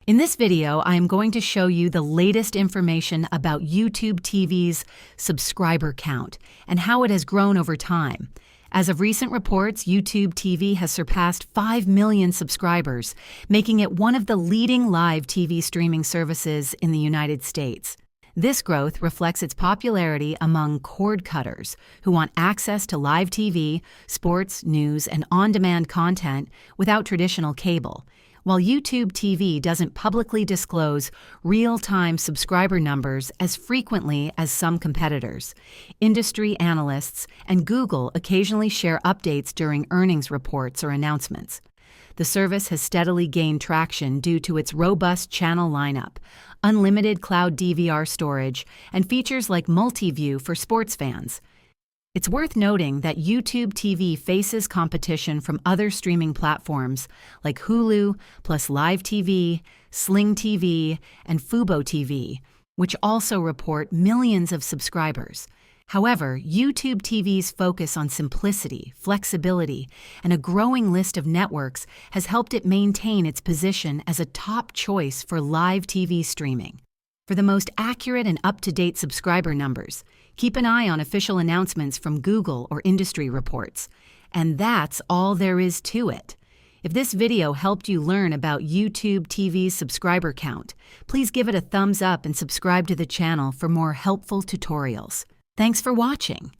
In this video, I am going to show you the latest information about YouTube TV's subscriber count and how it has grown over time. As of recent reports, YouTube TV has surpassed 5 million subscribers, making it one of the leading live TV streaming services in the United States. This growth reflects its popularity among cord cutters who want access to live TV, sports, news, and on-demand content without traditional cable. While YouTube TV doesn't publicly disclose real-time subscriber numbers as frequently as some competitors, industry analysts and Google occasionally share updates during earnings reports or announcements. The service has steadily gained traction due to its robust channel lineup, unlimited cloud DVR storage, and features like multi-view for sports fans. It's worth noting that YouTube TV faces competition from other streaming platforms like Hulu, plus Live TV, Sling TV, and Fubo TV, which also report millions of subscribers. However, YouTube TV's focus on simplicity, flexibility, and a growing list of networks has helped it maintain its position as a top choice for live TV streaming. For the most accurate and up-to-date subscriber numbers, keep an eye on official announcements from Google or industry reports. And that's all there is to it. If this video helped you learn about YouTube TV's subscriber count, please give it a thumbs up and subscribe to the channel for more helpful tutorials. Thanks for watching.